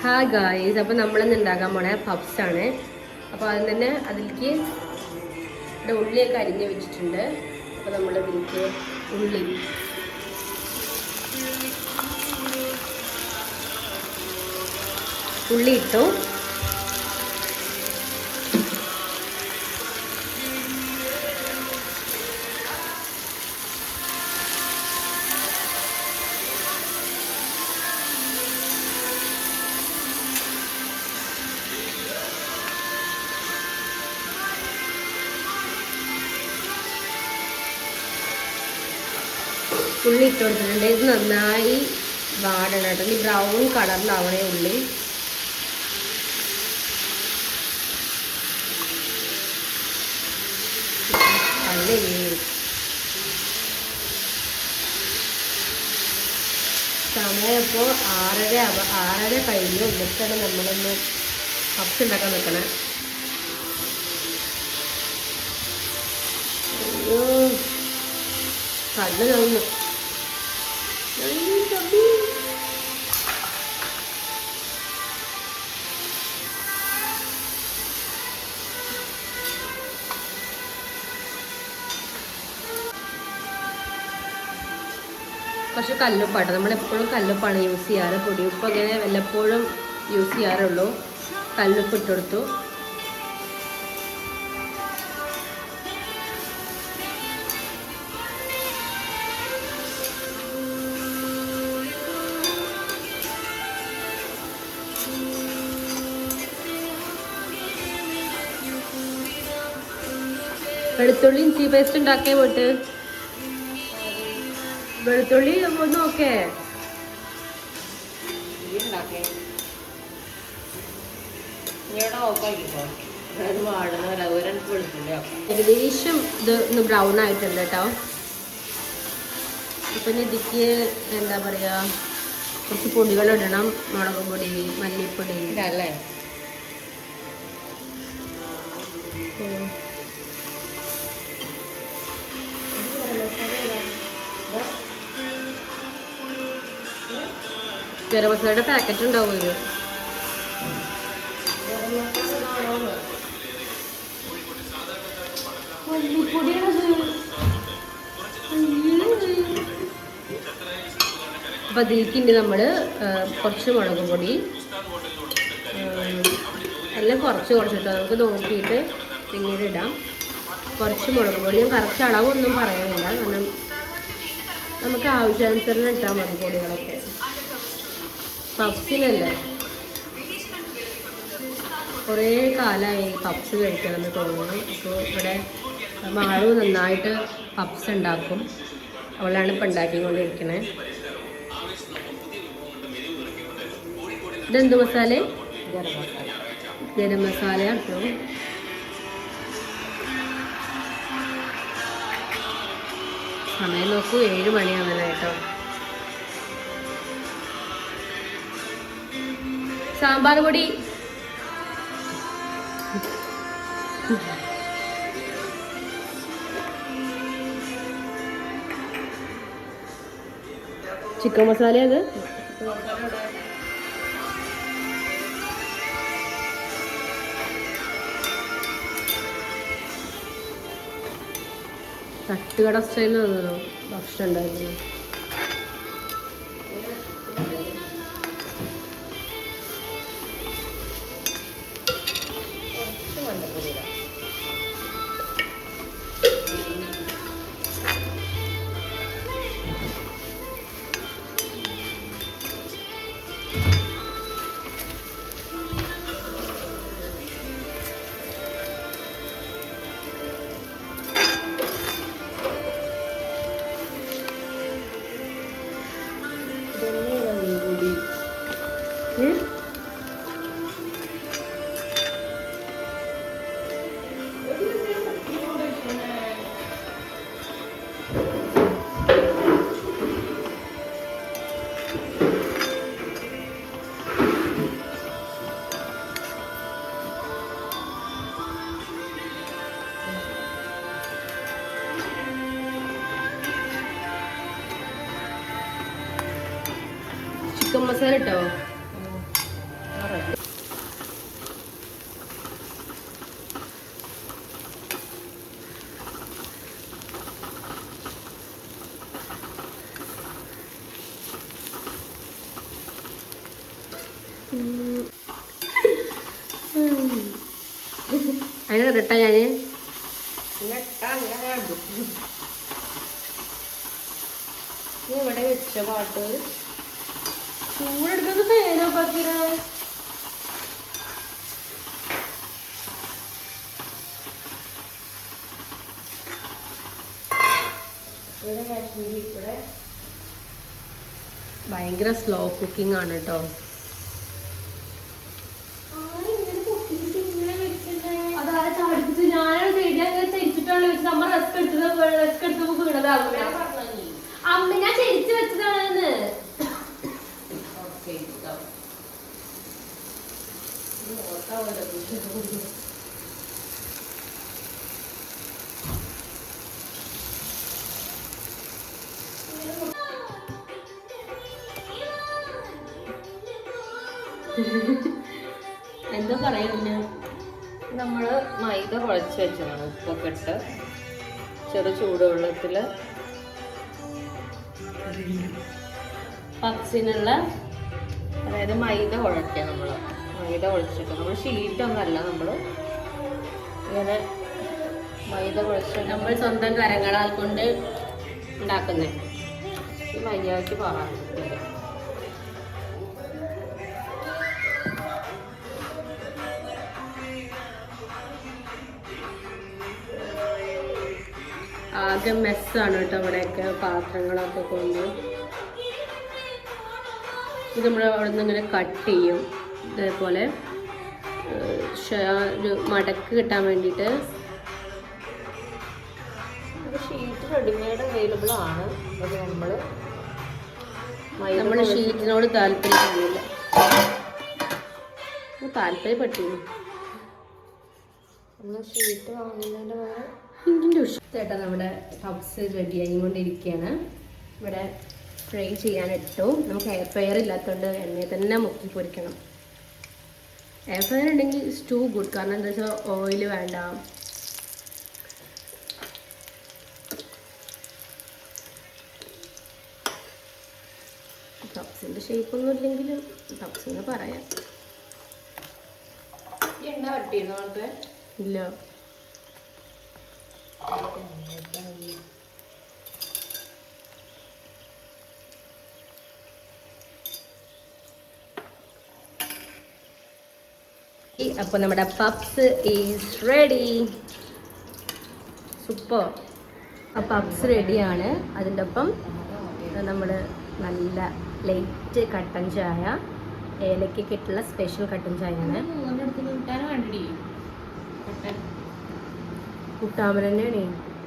Hi guys, അപ്പോൾ നമ്മളിന്ന് ഉണ്ടാക്കാൻ പോണേ പപ്സാണ്. അപ്പോൾ അത് തന്നെ അതിലേക്ക് ഉള്ളിയൊക്കെ അരിഞ്ഞ് വെച്ചിട്ടുണ്ട്. അപ്പോൾ നമ്മൾ ഇതിലേക്ക് ഉള്ളി ഇട്ടു. ഉള്ളി ഇട്ട് കൊടുത്തിട്ടുണ്ട്. ഇത് നന്നായി വാടണം കേട്ടോ. ഈ ബ്രൗൺ കളറിലാവണേ ഉള്ളി. സമയം ഇപ്പോൾ 6:30 കഴിഞ്ഞു. എന്നിട്ടാണ് നമ്മളൊന്ന് പപ്സ് ഉണ്ടാക്കാൻ നിൽക്കണേ. കണ്ണ് തോന്നുന്നു. പക്ഷെ കല്ലുപ്പാട്ടോ, നമ്മളെപ്പോഴും കല്ലുപ്പാണ് യൂസ് ചെയ്യാറ്. പൊടിയുപ്പ് അങ്ങനെ വല്ലപ്പോഴും യൂസ് ചെയ്യാറുള്ളൂ. കല്ലുപ്പ് ഇട്ട് കൊടുത്തു. വെളുത്തുള്ളി ഇഞ്ചി പേസ്റ്റ് ഉണ്ടാക്കിയ പോയിട്ട് വെളുത്തുള്ളി ഒന്ന് നോക്കേ ഏകദേശം ഇത് ഒന്ന് ബ്രൗൺ ആയിട്ടുണ്ട് കേട്ടോ. ഇപ്പം ഇതിക്ക് എന്താ പറയാ, കുറച്ച് പൊടികൾ ഇടണം. മുളക് പൊടി, മല്ലിപ്പൊടി അല്ലേ. ഗരം മസാലയുടെ പാക്കറ്റ് ഉണ്ടാവും. ഇത് അപ്പം അതിലേക്കുണ്ട് നമ്മൾ കുറച്ച് മുളക് പൊടി, എല്ലാം കുറച്ചിട്ടോ നമുക്ക് നോക്കിയിട്ട് പിന്നീട് ഇടാം. കുറച്ച് മുളക് പൊടി, കറക്റ്റ് അളവൊന്നും പറയാനില്ല, കാരണം നമുക്ക് ആവശ്യാനുസരണം ഇട്ടാൽ മതി പൊടികളൊക്കെ. പപ്സിനല്ലേ, കുറേ കാലമായി പപ്സ് കഴിക്കണമെന്ന് തോന്നുന്നു. അപ്പോൾ ഇവിടെ മാളു നന്നായിട്ട് പപ്സ് ഉണ്ടാക്കും. അവളാണ് ഇപ്പം ഉണ്ടാക്കിക്കൊണ്ടിരിക്കണേ. ഇതെന്ത് മസാല? ഗരം മസാല കേട്ടോ. സമയം നോക്കൂ, 7 മണിയാണല്ലോ കേട്ടോ. സാമ്പാർ പൊടി, ചിക്കൻ മസാല, അത് തട്ടുകട സ്റ്റൈലിൽ തോന്നുന്നു ഭക്ഷണം ഉണ്ടായിരുന്നു. ചിക്കൻ മസാല ഇട്ടോ. അതിന് ഇരട്ട ഞാൻ ഇവിടെ വെച്ച പാട്ട് ചൂടെടുക്കുന്നത് പേനോ പക്കിറ. ഇവിടെ കാശ്മീരി ഇവിടെ ഭയങ്കര സ്ലോ കുക്കിംഗ് ആണ് കേട്ടോ. അമ്മ ഞാൻ ചെരിച്ച് വെച്ചതാണെന്ന്. എന്താ പറയുന്നത്? നമ്മള് മൈദ കുഴച്ച് വെച്ചതാണ്, ഉപ്പൊക്കെ ഇട്ട് ചെറു ചൂടുവെള്ളത്തിൽ പപ്സിനുള്ള, അതായത് മൈദ കുഴക്കുക. മൈദ കുഴച്ചിട്ട് നമ്മൾ ഷീറ്റൊന്നല്ല, നമ്മൾ ഇങ്ങനെ മൈദ കുഴച്ച് നമ്മൾ സ്വന്തം കരങ്ങളാൽ കൊണ്ട് ഉണ്ടാക്കുന്നത്. ഈ മര്യാദയ്ക്ക് പറയാം. ആകെ മെസ്സാണ് കേട്ടോ ഇവിടെയൊക്കെ പാത്രങ്ങളൊക്കെ കൊണ്ട്. ഇത് നമ്മൾ അവിടെ നിന്ന് ഇങ്ങനെ കട്ട് ചെയ്യും. ഇതേപോലെ ഒരു മടക്ക് കിട്ടാൻ വേണ്ടിയിട്ട്. ഷീറ്റ് റെഡിമെയ്ഡ് അവൈലബിൾ ആണ്. അത് നമ്മൾ ഷീറ്റിനോട് താല്പര്യമില്ല, താല്പര്യപ്പെട്ടിരുന്നു. നമ്മൾ ഷീറ്റ് വാങ്ങുന്നതിൻ്റെ വേറെ ചേട്ടാ നമ്മുടെ പപ്സ് റെഡി ആയിക്കൊണ്ടിരിക്കുകയാണ്. ഇവിടെ ഫ്രൈ ചെയ്യാനിട്ടു. നമുക്ക് എയർ ഫ്രയർ ഇല്ലാത്തതുകൊണ്ട് എണ്ണയിൽ തന്നെ മുക്കി പൊരിക്കണം. എയർ ഫ്രയർ ഉണ്ടെങ്കിൽ ടു ഗുഡ്. കാരണം എന്താ വെച്ചാൽ ഓയിൽ വേണ്ട. പപ്സിൻ്റെ ഷേപ്പൊന്നും ഇല്ലെങ്കിലും പപ്സിന്ന് പറയാം. എണ്ണ വട്ടിയിരുന്നോ? ഇല്ല, അപ്പോൾ നമ്മുടെ പപ്സ് ഈസ് റെഡി. സൂപ്പർ. ആ പപ്സ് റെഡിയാണ്. അതിൻ്റെ ഒപ്പം നമ്മൾ നല്ല ലൈറ്റ് കട്ടൻ ചായ, ഏലക്കൊക്കെ ഇട്ടുള്ള സ്പെഷ്യൽ കട്ടൻ ചായയാണ്. കൂട്ടാമൽ തന്നെയാണ്.